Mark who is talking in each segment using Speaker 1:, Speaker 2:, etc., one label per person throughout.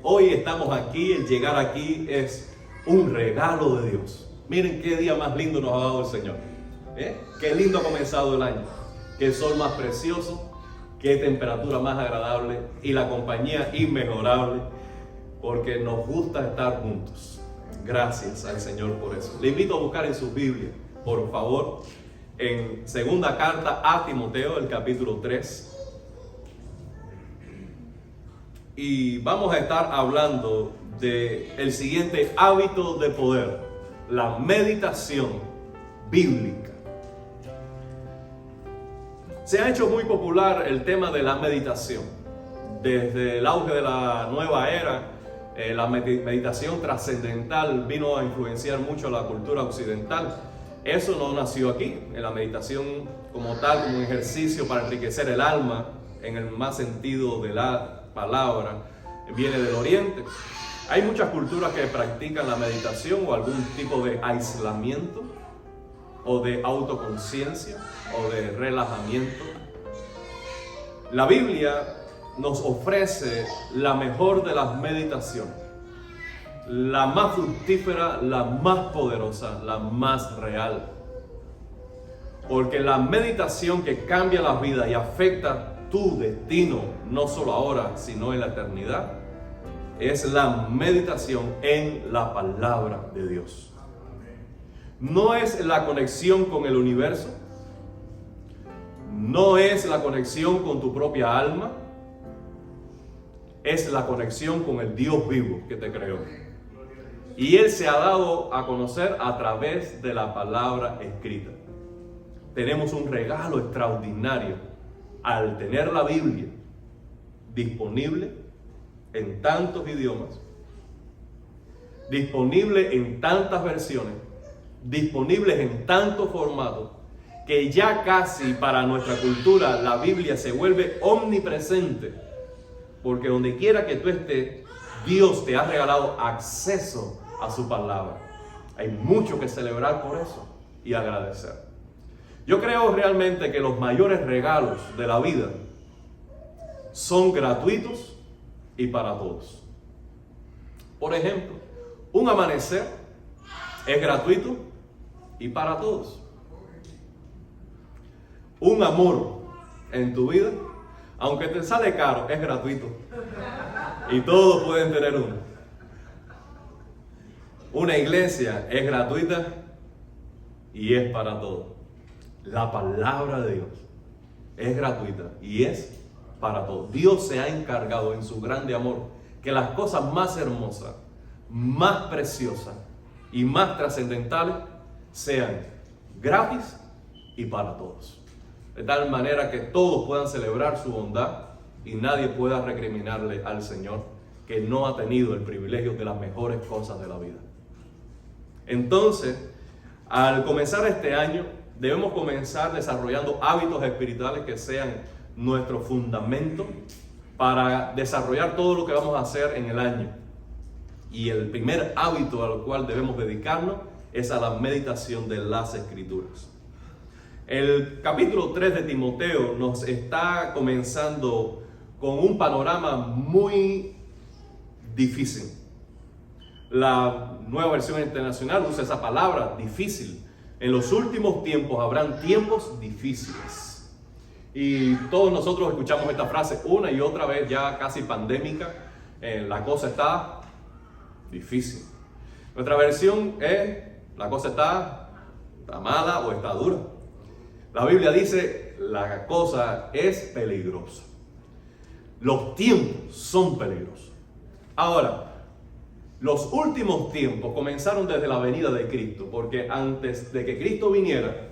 Speaker 1: Hoy estamos aquí, el llegar aquí es un regalo de Dios. Miren qué día más lindo nos ha dado el Señor. Qué lindo ha comenzado el año. Qué sol más precioso, qué temperatura más agradable y la compañía inmejorable, porque nos gusta estar juntos. Gracias al Señor por eso. Le invito a buscar en su Biblia, por favor, en segunda carta a Timoteo, el capítulo 3. Y vamos a estar hablando del siguiente hábito de poder, la meditación bíblica. Se ha hecho muy popular el tema de la meditación. Desde el auge de la nueva era, la meditación trascendental vino a influenciar mucho la cultura occidental. Eso no nació aquí. La meditación como tal, como un ejercicio para enriquecer el alma, en el más sentido de la palabra, viene del oriente. Hay muchas culturas que practican la meditación o algún tipo de aislamiento o de autoconciencia o de relajamiento. La Biblia nos ofrece la mejor de las meditaciones, la más fructífera, la más poderosa, la más real. Porque la meditación que cambia la vida y afecta tu destino, no solo ahora, sino en la eternidad, es la meditación en la palabra de Dios. No es la conexión con el universo, no es la conexión con tu propia alma, es la conexión con el Dios vivo que te creó. Y Él se ha dado a conocer a través de la palabra escrita. Tenemos un regalo extraordinario al tener la Biblia disponible en tantos idiomas, disponible en tantas versiones, disponibles en tantos formatos, que ya casi para nuestra cultura la Biblia se vuelve omnipresente, porque donde quiera que tú estés, Dios te ha regalado acceso a su palabra. Hay mucho que celebrar por eso y agradecer. Yo creo realmente que los mayores regalos de la vida son gratuitos y para todos. Por ejemplo, un amanecer es gratuito y para todos. Un amor en tu vida, aunque te sale caro, es gratuito. Y todos pueden tener uno. Una iglesia es gratuita y es para todos. La palabra de Dios es gratuita y es para todos. Dios se ha encargado en su grande amor que las cosas más hermosas, más preciosas y más trascendentales sean gratis y para todos. De tal manera que todos puedan celebrar su bondad y nadie pueda recriminarle al Señor que no ha tenido el privilegio de las mejores cosas de la vida. Entonces, al comenzar este año, debemos comenzar desarrollando hábitos espirituales que sean nuestro fundamento para desarrollar todo lo que vamos a hacer en el año. Y el primer hábito al cual debemos dedicarnos es a la meditación de las Escrituras. El capítulo 3 de Timoteo nos está comenzando con un panorama muy difícil. La Nueva Versión Internacional usa esa palabra, difícil. En los últimos tiempos habrán tiempos difíciles. Y todos nosotros escuchamos esta frase una y otra vez, ya casi pandémica. La cosa está difícil. Nuestra versión es, la cosa está mala o está dura. La Biblia dice, la cosa es peligrosa. Los tiempos son peligrosos. Ahora, los últimos tiempos comenzaron desde la venida de Cristo, porque antes de que Cristo viniera,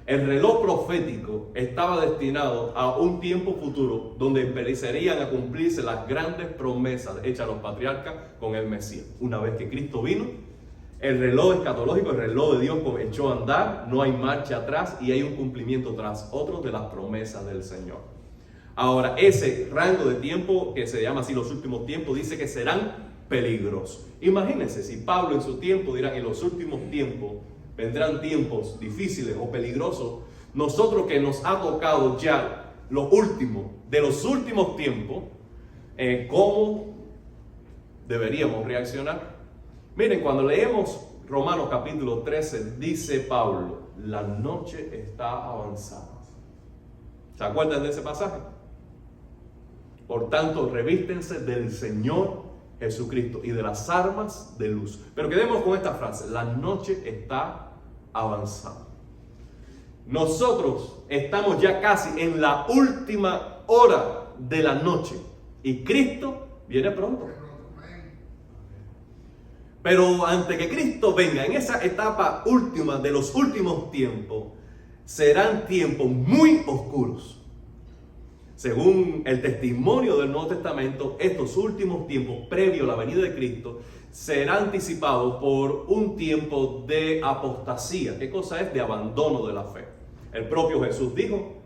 Speaker 1: el reloj profético estaba destinado a un tiempo futuro donde empezarían a cumplirse las grandes promesas hechas a los patriarcas con el Mesías. Una vez que Cristo vino, el reloj escatológico, el reloj de Dios echó a andar, no hay marcha atrás y hay un cumplimiento tras otro de las promesas del Señor. Ahora, ese rango de tiempo, que se llama así los últimos tiempos, dice que serán peligrosos. Imagínense si Pablo en su tiempo dirán, en los últimos tiempos vendrán tiempos difíciles o peligrosos. Nosotros que nos ha tocado ya lo último de los últimos tiempos, ¿cómo deberíamos reaccionar. Miren, cuando leemos Romanos capítulo 13, dice Pablo, la noche está avanzada. ¿Se acuerdan de ese pasaje? Por tanto, revístense del Señor Jesucristo y de las armas de luz. Pero quedemos con esta frase, la noche está avanzada. Nosotros estamos ya casi en la última hora de la noche y Cristo viene pronto. Pero antes que Cristo venga, en esa etapa última de los últimos tiempos, serán tiempos muy oscuros. Según el testimonio del Nuevo Testamento, estos últimos tiempos, previo a la venida de Cristo, serán anticipados por un tiempo de apostasía. ¿Qué cosa es? De abandono de la fe. El propio Jesús dijo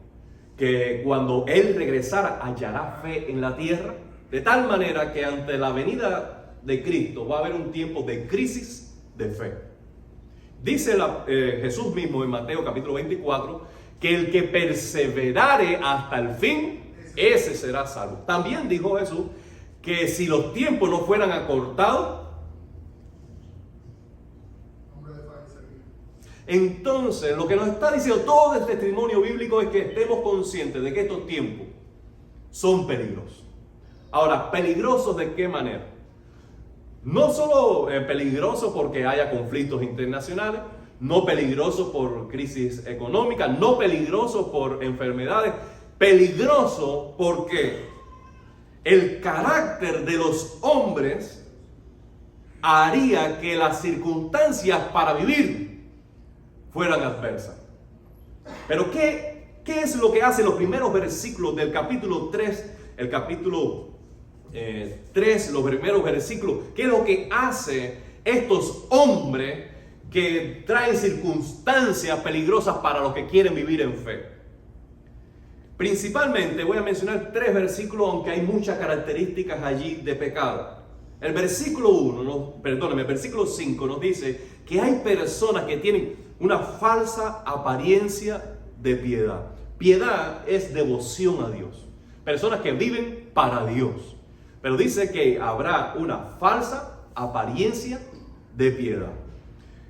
Speaker 1: que cuando Él regresara hallará fe en la tierra, de tal manera que ante la venida de Cristo va a haber un tiempo de crisis de fe. Dice Jesús mismo en Mateo capítulo 24 que el que perseverare hasta el fin, ese será salvo. También dijo Jesús que si los tiempos no fueran acortados, entonces lo que nos está diciendo todo el testimonio bíblico es que estemos conscientes de que estos tiempos son peligrosos. Ahora, ¿peligrosos de qué manera? No solo peligroso porque haya conflictos internacionales, no peligroso por crisis económica, no peligroso por enfermedades, peligroso porque el carácter de los hombres haría que las circunstancias para vivir fueran adversas. Pero ¿qué es lo que hacen los primeros versículos del capítulo 3, el capítulo 3, los primeros versículos? ¿Qué es lo que hace estos hombres que traen circunstancias peligrosas para los que quieren vivir en fe? Principalmente voy a mencionar 3 versículos, aunque hay muchas características allí de pecado. El versículo 5 nos dice que hay personas que tienen una falsa apariencia de piedad. Piedad es devoción a Dios. Personas que viven para Dios. Pero dice que habrá una falsa apariencia de piedad.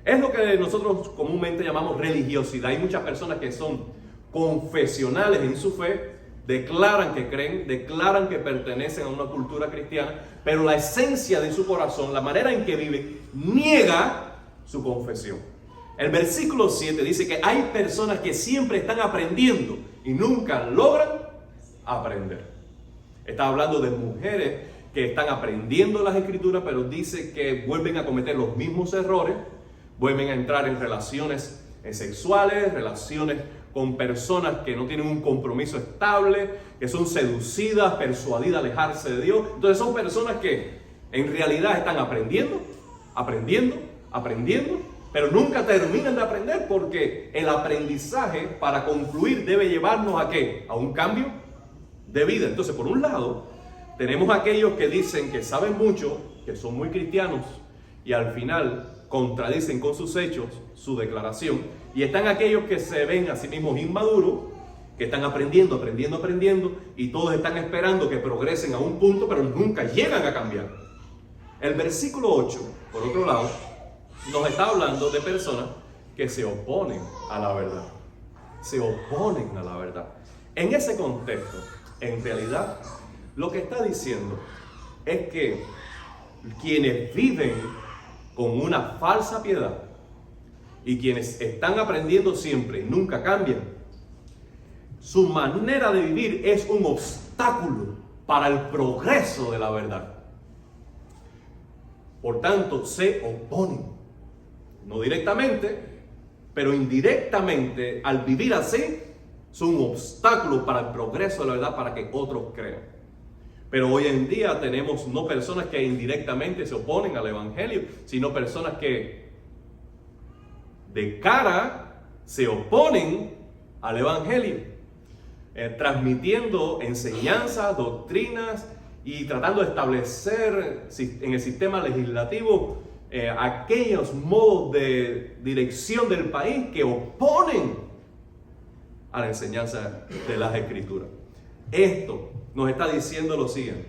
Speaker 1: Es lo que nosotros comúnmente llamamos religiosidad. Hay muchas personas que son confesionales en su fe, declaran que creen, declaran que pertenecen a una cultura cristiana, pero la esencia de su corazón, la manera en que viven, niega su confesión. El versículo 7 dice que hay personas que siempre están aprendiendo y nunca logran aprender. Está hablando de mujeres que están aprendiendo las escrituras, pero dice que vuelven a cometer los mismos errores, vuelven a entrar en relaciones sexuales, relaciones con personas que no tienen un compromiso estable, que son seducidas, persuadidas a alejarse de Dios. Entonces son personas que en realidad están aprendiendo, pero nunca terminan de aprender, porque el aprendizaje para concluir debe llevarnos ¿a qué? A un cambio de vida. Entonces, por un lado, tenemos aquellos que dicen que saben mucho, que son muy cristianos, y al final contradicen con sus hechos su declaración. Y están aquellos que se ven a sí mismos inmaduros, que están aprendiendo, y todos están esperando que progresen a un punto, pero nunca llegan a cambiar. El versículo 8, por otro lado, nos está hablando de personas que se oponen a la verdad. Se oponen a la verdad. En ese contexto, en realidad, lo que está diciendo es que quienes viven con una falsa piedad y quienes están aprendiendo siempre y nunca cambian, su manera de vivir es un obstáculo para el progreso de la verdad. Por tanto, se oponen, no directamente, pero indirectamente, al vivir así, son un obstáculo para el progreso de la verdad, para que otros crean. Pero hoy en día tenemos no personas que indirectamente se oponen al evangelio, sino personas que de cara se oponen al evangelio, transmitiendo enseñanzas, doctrinas y tratando de establecer en el sistema legislativo aquellos modos de dirección del país que oponen a la enseñanza de las Escrituras. Esto nos está diciendo lo siguiente: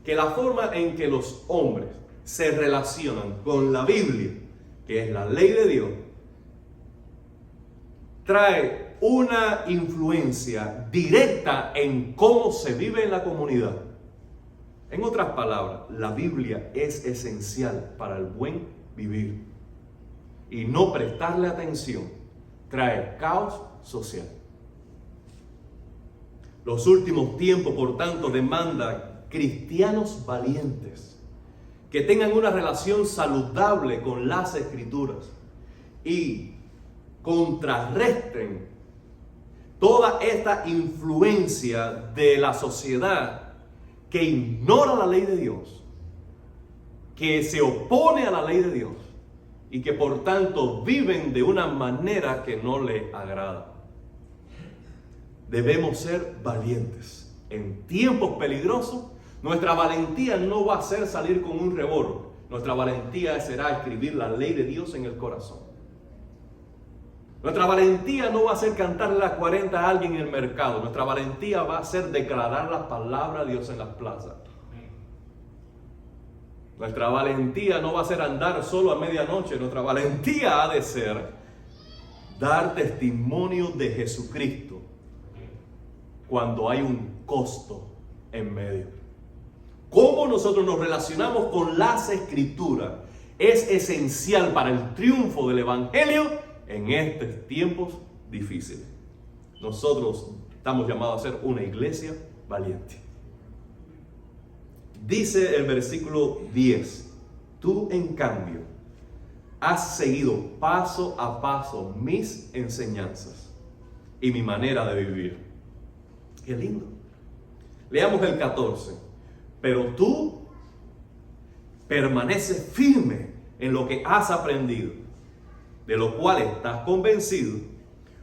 Speaker 1: que la forma en que los hombres se relacionan con la Biblia, que es la ley de Dios, trae una influencia directa en cómo se vive en la comunidad. En otras palabras, la Biblia es esencial para el buen vivir. Y no prestarle atención trae caos social. Los últimos tiempos, por tanto, demandan cristianos valientes que tengan una relación saludable con las Escrituras y contrarresten toda esta influencia de la sociedad que ignora la ley de Dios, que se opone a la ley de Dios y que por tanto viven de una manera que no le agrada. Debemos ser valientes. En tiempos peligrosos, nuestra valentía no va a ser salir con un revólver. Nuestra valentía será escribir la ley de Dios en el corazón. Nuestra valentía no va a ser cantarle las 40 a alguien en el mercado. Nuestra valentía va a ser declarar la palabra de Dios en las plazas. Nuestra valentía no va a ser andar solo a medianoche. Nuestra valentía ha de ser dar testimonio de Jesucristo cuando hay un costo en medio. Cómo nosotros nos relacionamos con las Escrituras es esencial para el triunfo del Evangelio en estos tiempos difíciles. Nosotros estamos llamados a ser una iglesia valiente. Dice el versículo 10: tú en cambio has seguido paso a paso mis enseñanzas y mi manera de vivir. Qué lindo. Leamos el 14. Pero tú permaneces firme en lo que has aprendido, de lo cual estás convencido,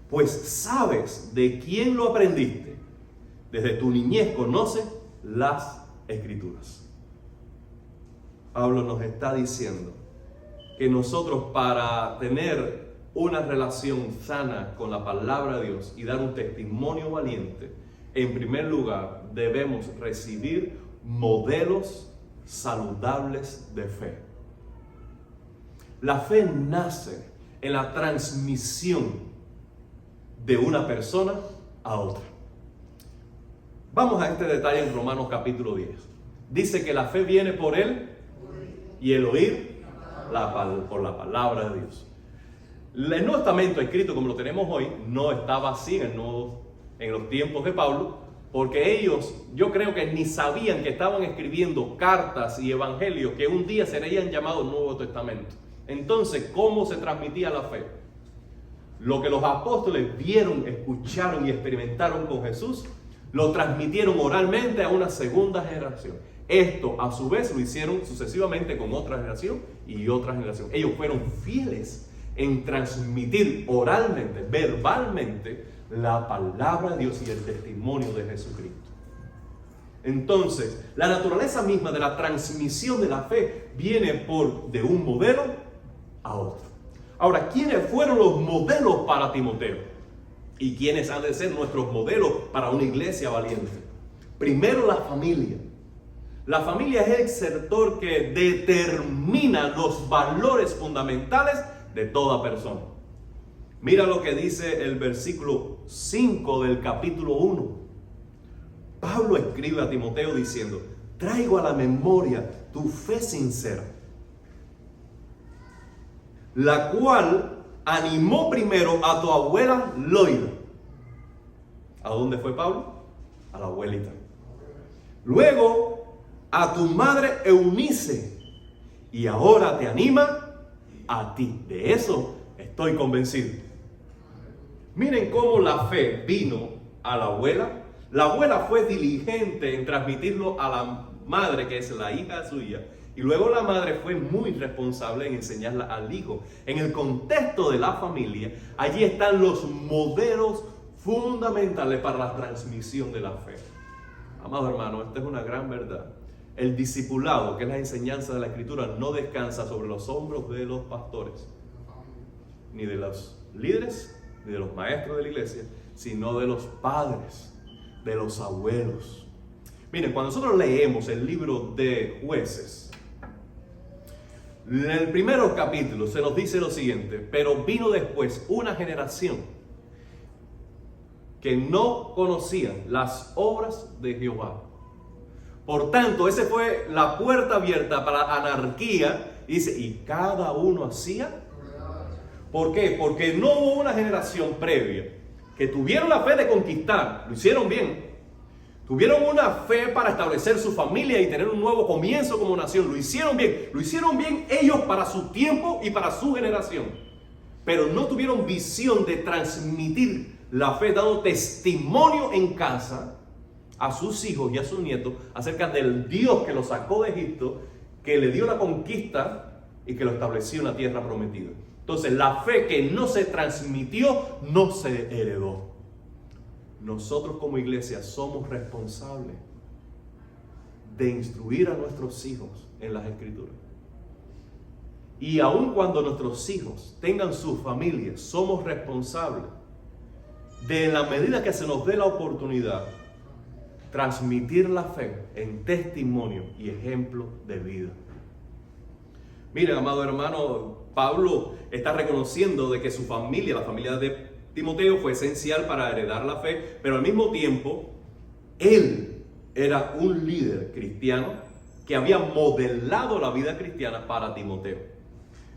Speaker 1: pues sabes de quién lo aprendiste. Desde tu niñez conoces las Escrituras. Pablo nos está diciendo que nosotros, para tener una relación sana con la palabra de Dios y dar un testimonio valiente, en primer lugar debemos recibir modelos saludables de fe. La fe nace en la transmisión de una persona a otra. Vamos a este detalle en Romanos capítulo 10. Dice que la fe viene por él y el oír por la palabra de Dios. El Nuevo Testamento escrito como lo tenemos hoy no estaba así en los tiempos de Pablo, porque ellos, yo creo que ni sabían que estaban escribiendo cartas y evangelios que un día serían llamados Nuevo Testamento. Entonces, ¿cómo se transmitía la fe? Lo que los apóstoles vieron, escucharon y experimentaron con Jesús, lo transmitieron oralmente a una segunda generación. Esto, a su vez, lo hicieron sucesivamente con otra generación y otra generación. Ellos fueron fieles en transmitir oralmente, verbalmente, la palabra de Dios y el testimonio de Jesucristo. Entonces, la naturaleza misma de la transmisión de la fe viene de un modelo a otro. Ahora, ¿quiénes fueron los modelos para Timoteo? ¿Y quiénes han de ser nuestros modelos para una iglesia valiente? Primero, la familia. La familia es el sector que determina los valores fundamentales de toda persona. Mira lo que dice el versículo 5 del capítulo 1. Pablo escribe a Timoteo diciendo: traigo a la memoria tu fe sincera, la cual animó primero a tu abuela Loida. ¿A dónde fue Pablo? A la abuelita. Luego a tu madre Eunice, y ahora te anima a ti. De eso estoy convencido. Miren cómo la fe vino a la abuela. La abuela fue diligente en transmitirlo a la madre, que es la hija suya. Y luego la madre fue muy responsable en enseñarla al hijo. En el contexto de la familia, allí están los modelos fundamentales para la transmisión de la fe. Amados hermanos, esta es una gran verdad. El discipulado, que es la enseñanza de la Escritura, no descansa sobre los hombros de los pastores, ni de los líderes, ni de los maestros de la iglesia, sino de los padres, de los abuelos. Miren, cuando nosotros leemos el libro de Jueces, en el primer capítulo se nos dice lo siguiente: pero vino después una generación que no conocía las obras de Jehová. Por tanto, esa fue la puerta abierta para la anarquía. Dice, y cada uno hacía. ¿Por qué? Porque no hubo una generación previa que tuvieron la fe de conquistar, lo hicieron bien. Tuvieron una fe para establecer su familia y tener un nuevo comienzo como nación. Lo hicieron bien ellos para su tiempo y para su generación. Pero no tuvieron visión de transmitir la fe, dando testimonio en casa a sus hijos y a sus nietos acerca del Dios que los sacó de Egipto, que le dio la conquista y que lo estableció en la tierra prometida. Entonces, la fe que no se transmitió, no se heredó. Nosotros como iglesia somos responsables de instruir a nuestros hijos en las Escrituras. Y aun cuando nuestros hijos tengan su familia, somos responsables de, en la medida que se nos dé la oportunidad, transmitir la fe en testimonio y ejemplo de vida. Miren, amado hermano, Pablo está reconociendo de que su familia, la familia de Timoteo, fue esencial para heredar la fe, pero al mismo tiempo, él era un líder cristiano que había modelado la vida cristiana para Timoteo.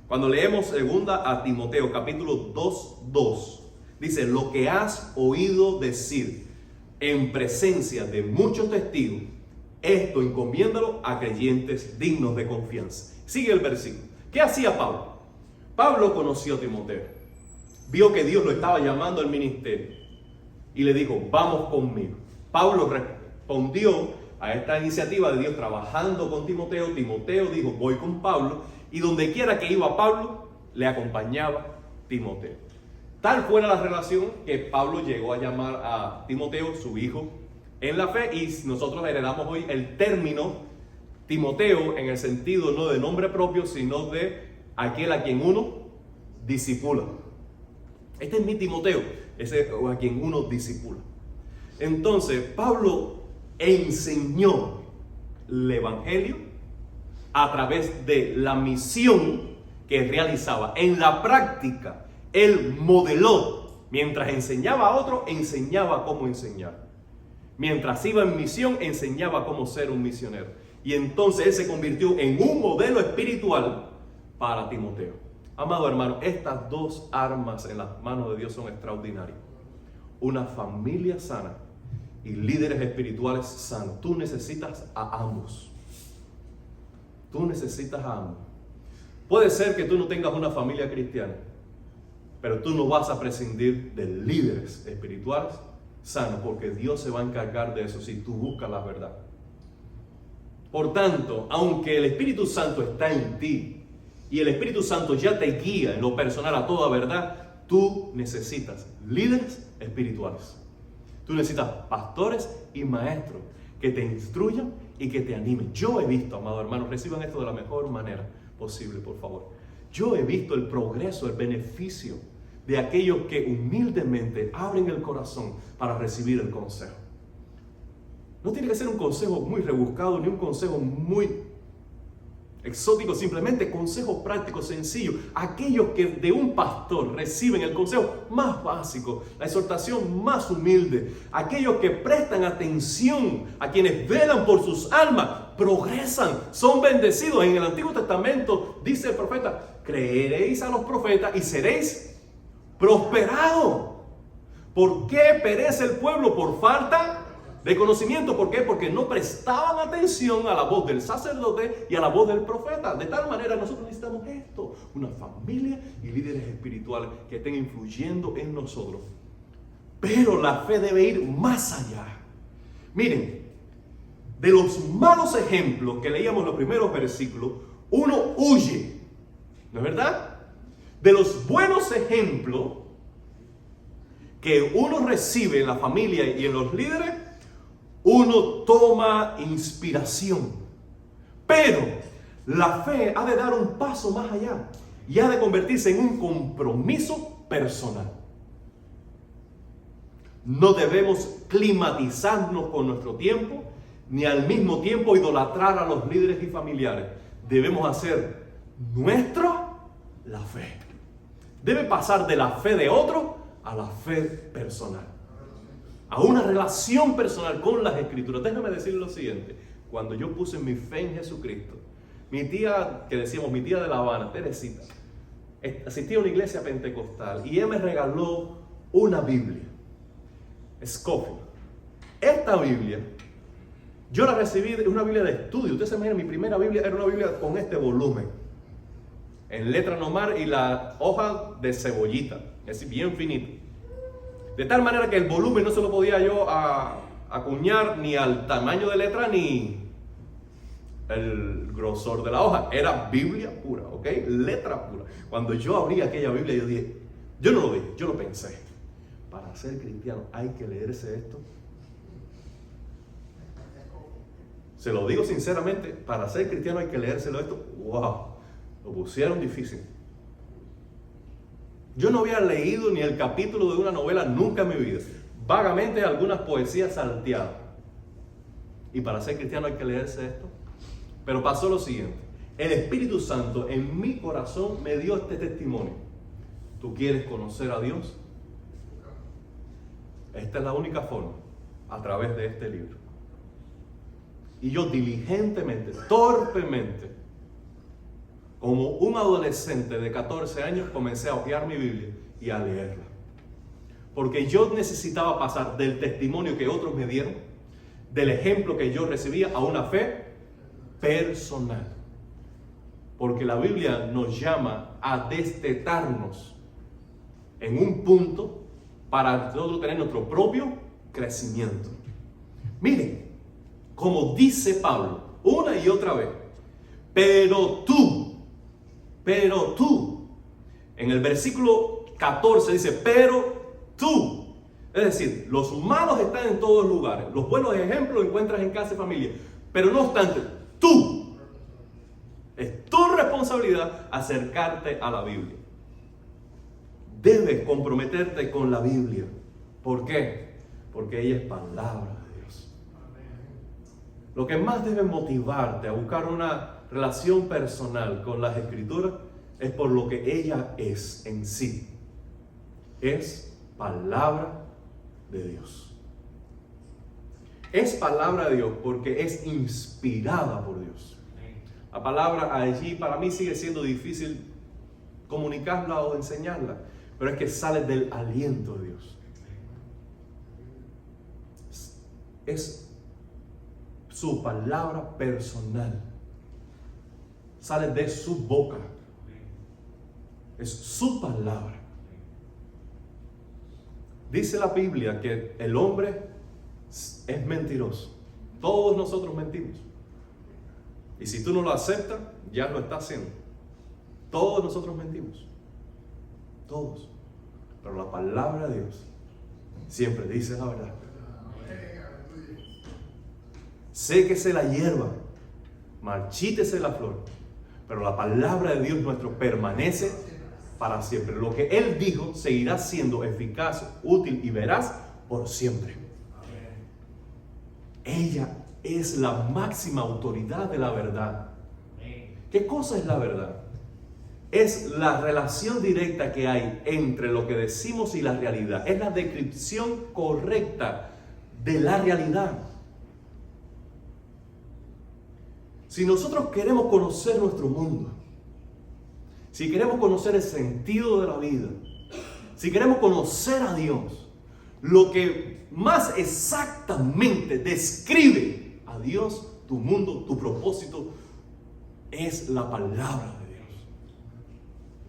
Speaker 1: Cuando leemos 2 a Timoteo, capítulo 2:2, dice, lo que has oído decir en presencia de muchos testigos, esto encomiéndalo a creyentes dignos de confianza. Sigue el versículo. ¿Qué hacía Pablo? Pablo conoció a Timoteo, vio que Dios lo estaba llamando al ministerio y le dijo, vamos conmigo. Pablo respondió a esta iniciativa de Dios trabajando con Timoteo. Timoteo dijo, voy con Pablo, y donde quiera que iba Pablo, le acompañaba Timoteo. Tal fue la relación que Pablo llegó a llamar a Timoteo su hijo en la fe, y nosotros heredamos hoy el término Timoteo en el sentido no de nombre propio, sino de aquel a quien uno discipula. Este es mi Timoteo, ese a quien uno discipula. Entonces, Pablo enseñó el evangelio a través de la misión que realizaba. En la práctica, él modeló. Mientras enseñaba a otro, enseñaba cómo enseñar. Mientras iba en misión, enseñaba cómo ser un misionero. Y entonces él se convirtió en un modelo espiritual para Timoteo. Amado hermano, estas dos armas en las manos de Dios son extraordinarias. Una familia sana y líderes espirituales sanos. Tú necesitas a ambos. Tú necesitas a ambos. Puede ser que tú no tengas una familia cristiana, pero tú no vas a prescindir de líderes espirituales sanos, porque Dios se va a encargar de eso si tú buscas la verdad. Por tanto, aunque el Espíritu Santo está en ti y el Espíritu Santo ya te guía en lo personal a toda verdad, tú necesitas líderes espirituales. Tú necesitas pastores y maestros que te instruyan y que te animen. Yo he visto, amado hermano, reciban esto de la mejor manera posible, por favor. Yo he visto el progreso, el beneficio de aquellos que humildemente abren el corazón para recibir el consejo. No tiene que ser un consejo muy rebuscado ni un consejo muy exótico, simplemente consejos prácticos, sencillos. Aquellos que de un pastor reciben el consejo más básico, la exhortación más humilde, aquellos que prestan atención a quienes velan por sus almas, progresan, son bendecidos. En el Antiguo Testamento dice el profeta, creeréis a los profetas y seréis prosperados. ¿Por qué perece el pueblo? Por falta de conocimiento. ¿Por qué? Porque no prestaban atención a la voz del sacerdote y a la voz del profeta. De tal manera nosotros necesitamos esto, una familia y líderes espirituales que estén influyendo en nosotros. Pero la fe debe ir más allá. Miren, de los malos ejemplos que leíamos en los primeros versículos, uno huye, ¿no es verdad? De los buenos ejemplos que uno recibe en la familia y en los líderes, uno toma inspiración. Pero la fe ha de dar un paso más allá y ha de convertirse en un compromiso personal. No debemos climatizarnos con nuestro tiempo ni al mismo tiempo idolatrar a los líderes y familiares. Debemos hacer nuestra la fe. Debe pasar de la fe de otro a la fe personal, a una relación personal con las Escrituras. Déjame decir lo siguiente: cuando yo puse mi fe en Jesucristo, mi tía, que decíamos, mi tía de La Habana, Teresita, asistía a una iglesia pentecostal y ella me regaló una Biblia, Scofield. Esta Biblia, yo la recibí, es una Biblia de estudio. Ustedes se imaginan, mi primera Biblia era una Biblia con este volumen, en letra normal y la hoja de cebollita, es decir, bien finita. De tal manera que el volumen no se lo podía yo acuñar ni al tamaño de letra ni el grosor de la hoja. Era Biblia pura, ¿ok? Letra pura. Cuando yo abrí aquella Biblia, yo dije, yo no lo dije, yo lo pensé. Para ser cristiano hay que leerse esto. Se lo digo sinceramente, para ser cristiano hay que leérselo esto. ¡Wow! Lo pusieron difícil. Yo no había leído ni el capítulo de una novela nunca en mi vida. Vagamente algunas poesías salteadas. Y para ser cristiano hay que leerse esto. Pero pasó lo siguiente: el Espíritu Santo en mi corazón me dio este testimonio. ¿Tú quieres conocer a Dios? Esta es la única forma, a través de este libro. Y yo diligentemente, torpemente, como un adolescente de 14 años, comencé a hojear mi Biblia y a leerla. Porque yo necesitaba pasar del testimonio que otros me dieron, del ejemplo que yo recibía, a una fe personal. Porque la Biblia nos llama a destetarnos en un punto para nosotros tener nuestro propio crecimiento. Miren, como dice Pablo una y otra vez, pero tú, en el versículo 14 dice, pero tú. Es decir, los humanos están en todos lugares, los buenos ejemplos los encuentras en casa y familia, pero no obstante, tú, es tu responsabilidad acercarte a la Biblia. Debes comprometerte con la Biblia. ¿Por qué? Porque ella es palabra de Dios. Lo que más debe motivarte a buscar una relación personal con las Escrituras es por lo que ella es en sí. Es palabra de Dios. Es palabra de Dios porque es inspirada por Dios. La palabra allí para mí sigue siendo difícil comunicarla o enseñarla, pero es que sale del aliento de Dios. Es su palabra personal. Sale de su boca. Es su palabra. Dice la Biblia que el hombre es mentiroso. Todos nosotros mentimos. Y si tú no lo aceptas, ya lo estás haciendo. Todos nosotros mentimos. Todos. Pero la palabra de Dios siempre dice la verdad. Séquese la hierba, marchítese la flor, pero la palabra de Dios nuestro permanece para siempre. Lo que Él dijo seguirá siendo eficaz, útil y veraz por siempre. Ella es la máxima autoridad de la verdad. ¿Qué cosa es la verdad? Es la relación directa que hay entre lo que decimos y la realidad. Es la descripción correcta de la realidad. Si nosotros queremos conocer nuestro mundo, si queremos conocer el sentido de la vida, si queremos conocer a Dios, lo que más exactamente describe a Dios, tu mundo, tu propósito, es la palabra de Dios.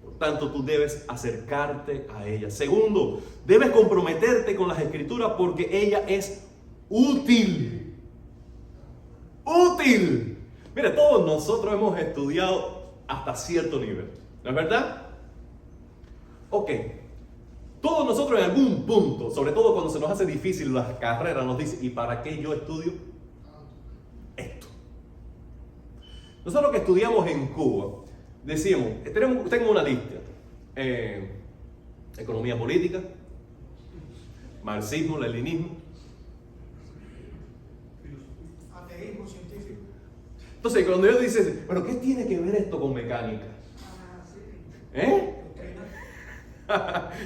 Speaker 1: Por tanto, tú debes acercarte a ella. Segundo, debes comprometerte con las Escrituras porque ella es útil. Útil. Mire, todos nosotros hemos estudiado hasta cierto nivel, ¿no es verdad? Ok, todos nosotros en algún punto, sobre todo cuando se nos hace difícil las carreras, nos dicen, ¿y para qué yo estudio esto? Nosotros que estudiamos en Cuba, decíamos, tengo una lista, economía política, marxismo, leninismo, Entonces, cuando ellos dicen, bueno, ¿qué tiene que ver esto con mecánica? ¿Eh?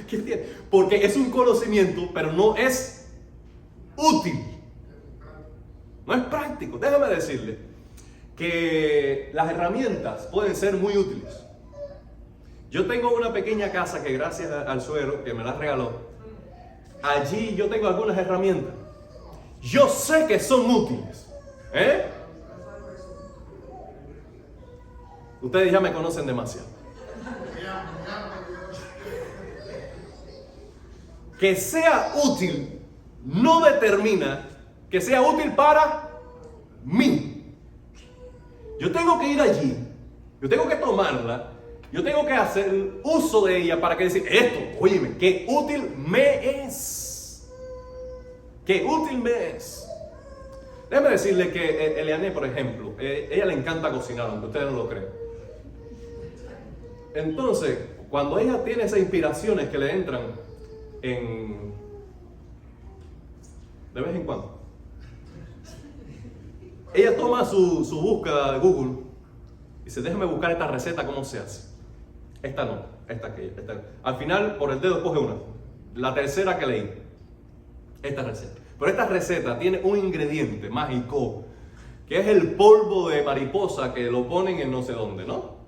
Speaker 1: ¿Qué tiene? Porque es un conocimiento, pero no es útil. No es práctico. Déjame decirle que las herramientas pueden ser muy útiles. Yo tengo una pequeña casa que gracias al suegro que me la regaló, allí yo tengo algunas herramientas. Yo sé que son útiles. Ustedes ya me conocen demasiado. Que sea útil no determina que sea útil para mí. Yo tengo que ir allí, yo tengo que tomarla, yo tengo que hacer uso de ella para que decir esto, óyeme, qué útil me es. Qué útil me es. Déjame decirle que Eliane, por ejemplo, ella le encanta cocinar, aunque ustedes no lo crean. Entonces, cuando ella tiene esas inspiraciones que le entran de vez en cuando, ella toma su búsqueda de Google y dice, déjame buscar esta receta, cómo se hace. Esta no, esta aquella, esta. Al final, por el dedo coge una. La tercera que leí, esta receta. Pero esta receta tiene un ingrediente mágico, que es el polvo de mariposa que lo ponen en no sé dónde, ¿no?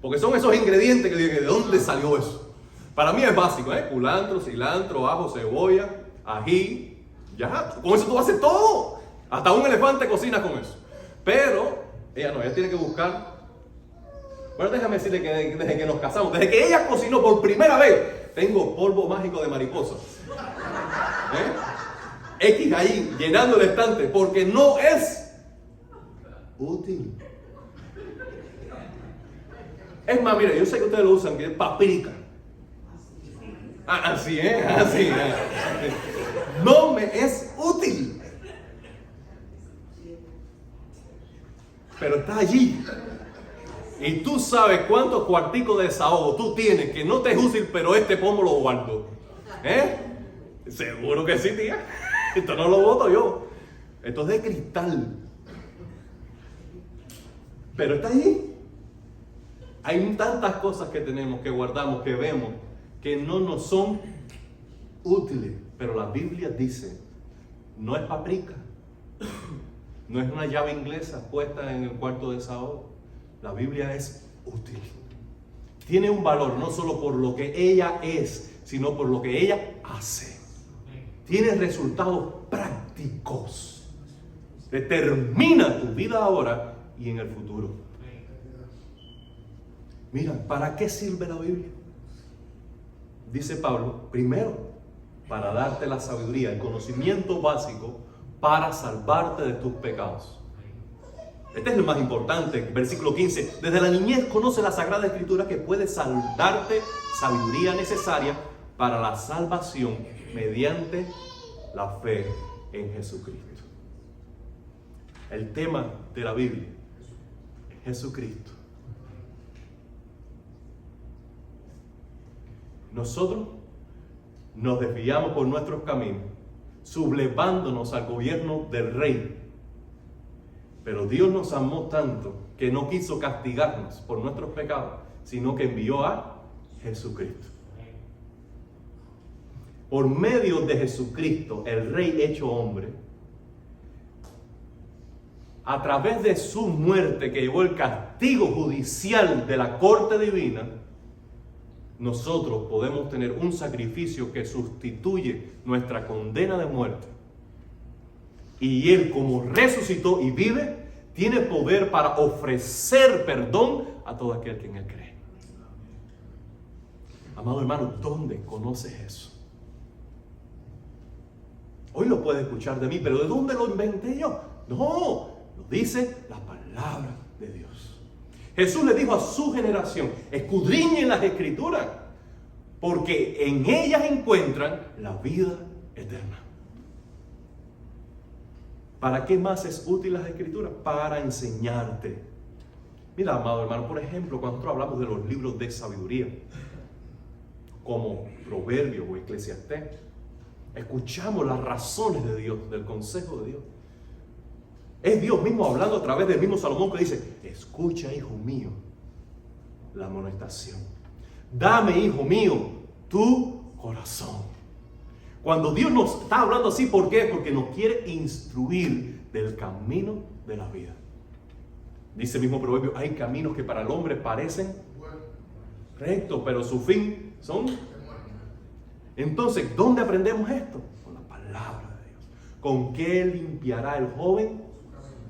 Speaker 1: Porque son esos ingredientes que digo, ¿de dónde salió eso? Para mí es básico, culantro, cilantro, ajo, cebolla, ají. Ya, con eso tú haces todo. Hasta un elefante cocina con eso. Pero ella no, ella tiene que buscar. Bueno, déjame decirle que desde que nos casamos, desde que ella cocinó por primera vez, tengo polvo mágico de mariposa. X ahí, llenando el estante, porque no es útil. Es más, mire, yo sé que ustedes lo usan, que es paprika. Así, así. No me es útil. Pero está allí. Y tú sabes cuántos cuarticos de desahogo tú tienes que no te es útil, pero este pomo lo guardo. Seguro que sí, tía. Esto no lo boto yo. Esto es de cristal. Pero está allí. Hay tantas cosas que tenemos, que guardamos, que vemos, que no nos son útiles. Pero la Biblia dice, no es paprika. No es una llave inglesa puesta en el cuarto de desahogo. La Biblia es útil. Tiene un valor no solo por lo que ella es, sino por lo que ella hace. Tiene resultados prácticos. Determina tu vida ahora y en el futuro. Mira, ¿para qué sirve la Biblia? Dice Pablo, primero, para darte la sabiduría, el conocimiento básico para salvarte de tus pecados. Este es el más importante, versículo 15. Desde la niñez conoce la Sagrada Escritura que puede darte sabiduría necesaria para la salvación mediante la fe en Jesucristo. El tema de la Biblia es Jesucristo. Nosotros nos desviamos por nuestros caminos, sublevándonos al gobierno del Rey. Pero Dios nos amó tanto que no quiso castigarnos por nuestros pecados, sino que envió a Jesucristo. Por medio de Jesucristo, el Rey hecho hombre, a través de su muerte que llevó el castigo judicial de la corte divina, nosotros podemos tener un sacrificio que sustituye nuestra condena de muerte. Y Él, como resucitó y vive, tiene poder para ofrecer perdón a todo aquel que en Él cree. Amado hermano, ¿dónde conoces eso? Hoy lo puedes escuchar de mí, pero ¿de dónde lo inventé yo? No, lo dice la palabra de Dios. Jesús le dijo a su generación, escudriñen las Escrituras, porque en ellas encuentran la vida eterna. ¿Para qué más es útil las Escrituras? Para enseñarte. Mira, amado hermano, por ejemplo, cuando nosotros hablamos de los libros de sabiduría, como Proverbios o Eclesiastés, escuchamos las razones de Dios, del consejo de Dios. Es Dios mismo hablando a través del mismo Salomón que dice, escucha, hijo mío, la amonestación. Dame, hijo mío, tu corazón. Cuando Dios nos está hablando así, ¿por qué? Porque nos quiere instruir del camino de la vida. Dice el mismo proverbio, hay caminos que para el hombre parecen rectos, pero su fin son... Entonces, ¿dónde aprendemos esto? Con la palabra de Dios. ¿Con qué limpiará el joven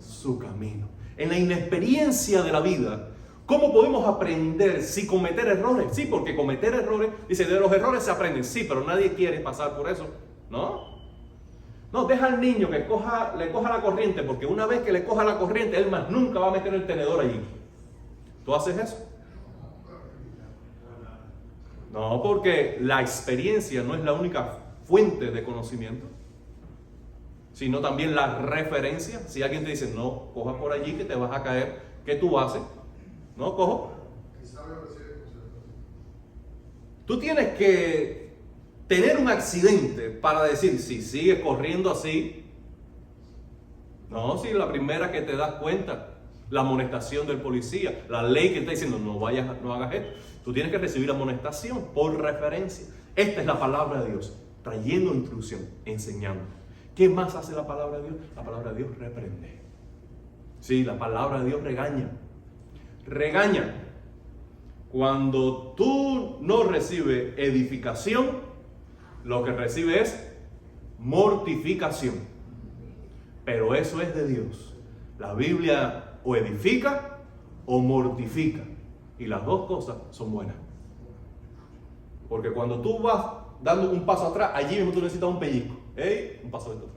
Speaker 1: su camino? En la inexperiencia de la vida, ¿cómo podemos aprender si cometer errores? Sí, porque cometer errores, dice, de los errores se aprenden. Sí, pero nadie quiere pasar por eso, ¿no? No, deja al niño que le coja la corriente, porque una vez que le coja la corriente, él más nunca va a meter el tenedor allí. ¿Tú haces eso? No, porque la experiencia no es la única fuente de conocimiento, sino también la referencia. Si alguien te dice, no, coja por allí que te vas a caer, ¿qué tú haces? No, cojo. Tú tienes que tener un accidente para decir, si sigues corriendo así. No, si la primera que te das cuenta, la amonestación del policía, la ley que está diciendo, no hagas esto. Tú tienes que recibir amonestación por referencia. Esta es la palabra de Dios, trayendo instrucción, enseñando. ¿Qué más hace la palabra de Dios? La palabra de Dios reprende. Sí, la palabra de Dios regaña. Regaña. Cuando tú no recibes edificación, lo que recibes es mortificación. Pero eso es de Dios. La Biblia o edifica o mortifica. Y las dos cosas son buenas. Porque cuando tú vas dando un paso atrás, allí mismo tú necesitas un pellizco. ¿Eh? Un paso de atrás.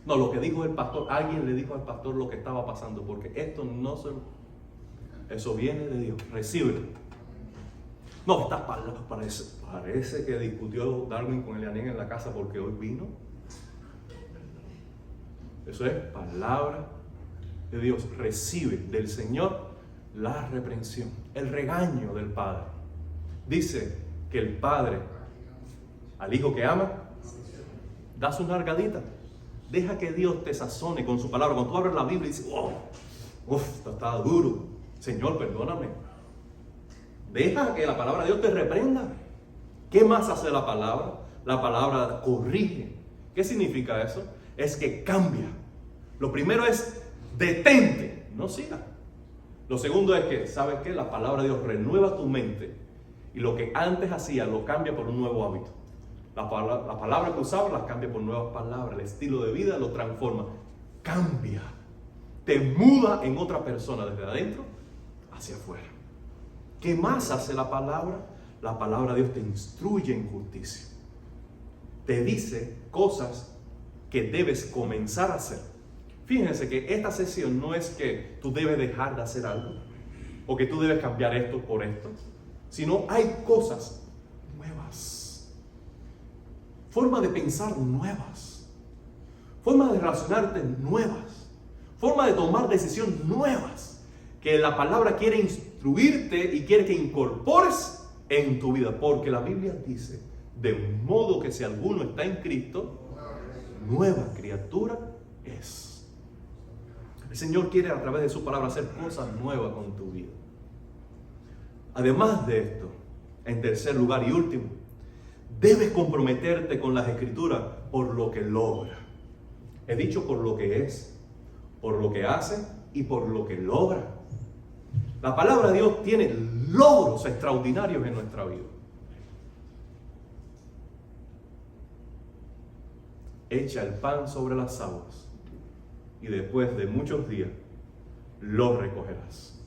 Speaker 1: No, lo que dijo el pastor, alguien le dijo al pastor lo que estaba pasando, porque esto no se... Eso viene de Dios, recíbelo. No, estas palabras, parece que discutió Darwin con Elianén en la casa porque hoy vino. Eso es palabra de Dios. Recibe del Señor la reprensión, el regaño del Padre. Dice que el Padre al Hijo que ama da su nargadita. Deja que Dios te sazone con su palabra. Cuando tú abres la Biblia y dices, esto está duro, Señor, perdóname. Deja que la palabra de Dios te reprenda. ¿Qué más hace la palabra? La palabra corrige. ¿Qué significa eso? Es que cambia. Lo primero es detente, no siga. Lo segundo es que, ¿sabes qué? La palabra de Dios renueva tu mente y lo que antes hacía lo cambia por un nuevo hábito. La palabra que usaba las cambia por nuevas palabras. El estilo de vida lo transforma. Cambia. Te muda en otra persona desde adentro hacia afuera. ¿Qué más hace la palabra? La palabra de Dios te instruye en justicia. Te dice cosas que debes comenzar a hacer. Fíjense que esta sesión no es que tú debes dejar de hacer algo o que tú debes cambiar esto por esto, sino hay cosas nuevas, formas de pensar nuevas, formas de relacionarte nuevas, formas de tomar decisiones nuevas que la palabra quiere instruirte y quiere que incorpores en tu vida, porque la Biblia dice, de modo que si alguno está en Cristo, nueva criatura es. El Señor quiere a través de su palabra hacer cosas nuevas con tu vida. Además de esto, en tercer lugar y último, debes comprometerte con las Escrituras por lo que logra. He dicho por lo que es, por lo que hace y por lo que logra. La palabra de Dios tiene logros extraordinarios en nuestra vida. Echa el pan sobre las aguas y después de muchos días lo recogerás.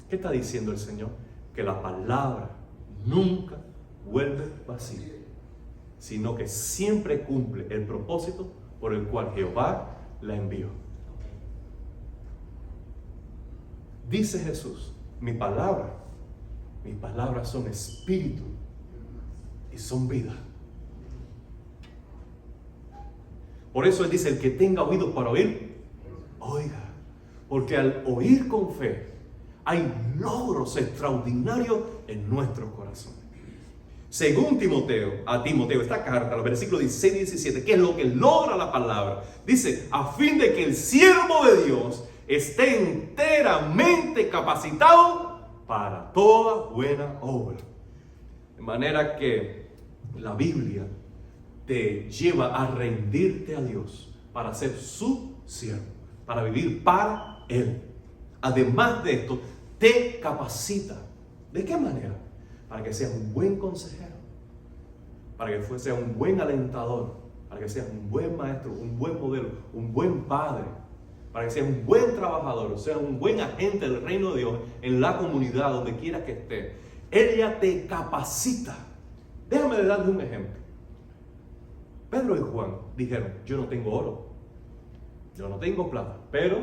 Speaker 1: ¿Qué está diciendo el Señor? Que la palabra nunca vuelve vacía, sino que siempre cumple el propósito por el cual Jehová la envió. Dice Jesús, mis palabras son espíritu y son vida. Por eso Él dice, el que tenga oídos para oír, oiga. Porque al oír con fe, hay logros extraordinarios en nuestros corazones. según a Timoteo, esta carta, los versículos 16 y 17, que es lo que logra la palabra. Dice, a fin de que el siervo de Dios esté enteramente capacitado para toda buena obra. De manera que la Biblia te lleva a rendirte a Dios para ser su siervo, para vivir para Él. Además de esto, te capacita. ¿De qué manera? Para que seas un buen consejero, para que seas un buen alentador, para que seas un buen maestro, un buen modelo, un buen padre, para que seas un buen trabajador, seas un buen agente del reino de Dios en la comunidad, donde quiera que estés. Ella te capacita. Déjame darle un ejemplo. Pedro y Juan dijeron, yo no tengo oro, yo no tengo plata, pero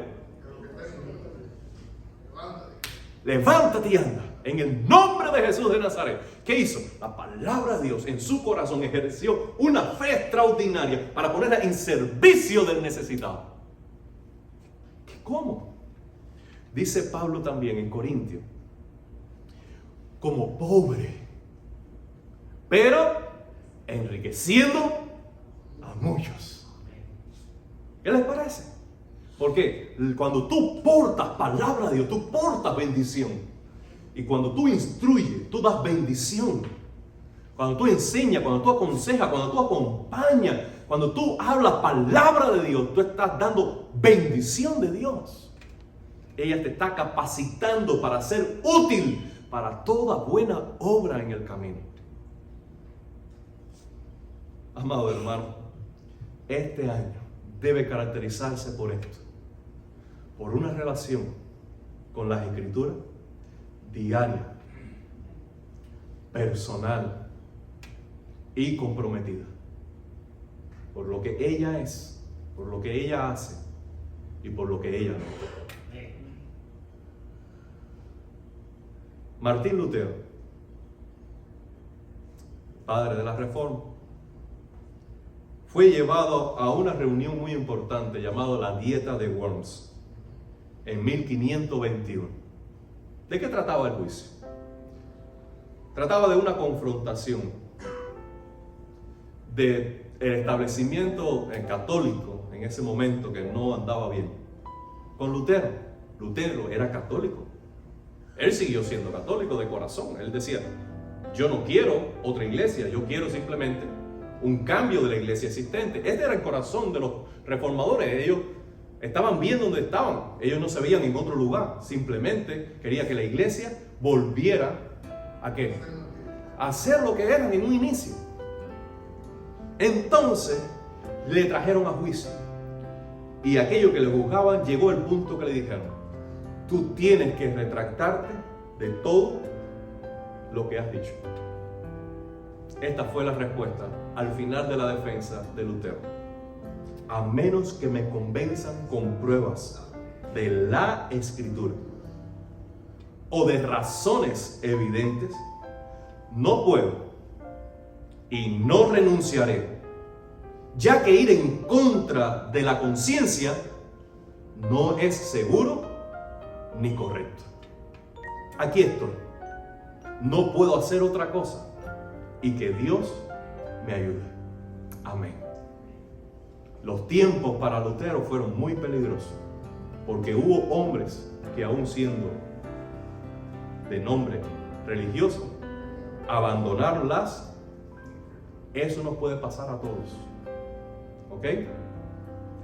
Speaker 1: levántate y anda en el nombre de Jesús de Nazaret. ¿Qué hizo? La palabra de Dios en su corazón ejerció una fe extraordinaria para ponerla en servicio del necesitado. ¿Cómo? Dice Pablo también en Corintios, como pobre, pero enriqueciendo a muchos. ¿Qué les parece? Porque cuando tú portas palabra de Dios, tú portas bendición. Y cuando tú instruyes, tú das bendición. Cuando tú enseñas, cuando tú aconsejas, cuando tú acompañas, cuando tú hablas palabra de Dios, tú estás dando bendición de Dios. Ella te está capacitando para ser útil para toda buena obra en el camino. Amado hermano, este año debe caracterizarse por esto, por una relación con las Escrituras diaria, personal y comprometida, por lo que ella es, por lo que ella hace y por lo que ella no. Martín Lutero, padre de la Reforma, fue llevado a una reunión muy importante llamada la Dieta de Worms en 1521. ¿De qué trataba el juicio? Trataba de una confrontación del establecimiento católico en ese momento, que no andaba bien, con Lutero. Lutero era católico. Él siguió siendo católico de corazón. Él decía, yo no quiero otra iglesia, yo quiero simplemente un cambio de la iglesia existente. Este era el corazón de los reformadores. Ellos estaban bien donde estaban. Ellos no se veían en otro lugar. Simplemente quería que la iglesia volviera ¿a qué? A hacer lo que era en un inicio. Entonces le trajeron a juicio. Y aquellos que le juzgaban, llegó el punto que le dijeron, tú tienes que retractarte de todo lo que has dicho. Esta fue la respuesta al final de la defensa de Lutero. A menos que me convenzan con pruebas de la Escritura o de razones evidentes, no puedo y no renunciaré, ya que ir en contra de la conciencia no es seguro ni correcto. Aquí estoy. No puedo hacer otra cosa y que Dios me ayude. Amén. Los tiempos para Lutero fueron muy peligrosos, porque hubo hombres que, aún siendo de nombre religioso, abandonaron las. Eso nos puede pasar a todos. ¿Ok?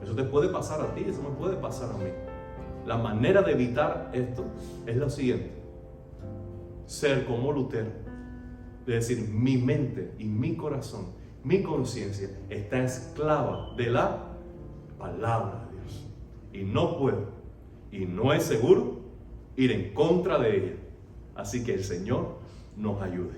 Speaker 1: Eso te puede pasar a ti, eso me puede pasar a mí. La manera de evitar esto es la siguiente: ser como Lutero, de decir, mi mente y mi corazón, mi conciencia está esclava de la palabra de Dios, y no puedo y no es seguro ir en contra de ella. Así que el Señor nos ayude.